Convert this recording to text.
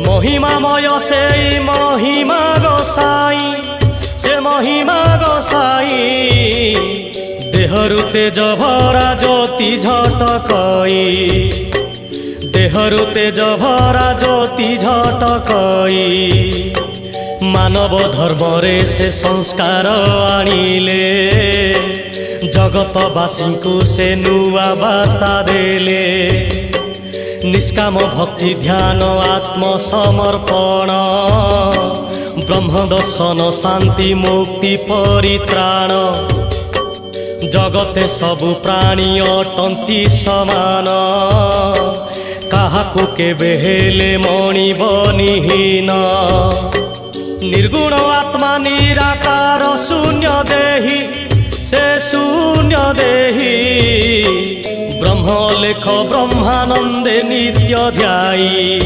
महिमामय से महिमा गोसाई से महिमा गोसाई देहरु तेज भरा ज्योति झटकई देहरु तेज भरा ज्योति झटकई मानव धर्म रे से संस्कार आनिले जगतवासी को से नुआ बार्ता देले निष्काम भक्ति ध्यान आत्मसमर्पण ब्रह्म दर्शन शांति मुक्ति परित्राण जगते सबु प्राणी अटंती समान काहाकु केबे हेले मणिब निहीन निर्गुण आत्मा निराकार शून्य देही से शून्य देही ब्रह्म लेख ब्रह्मानंदे नित्य ध्यायी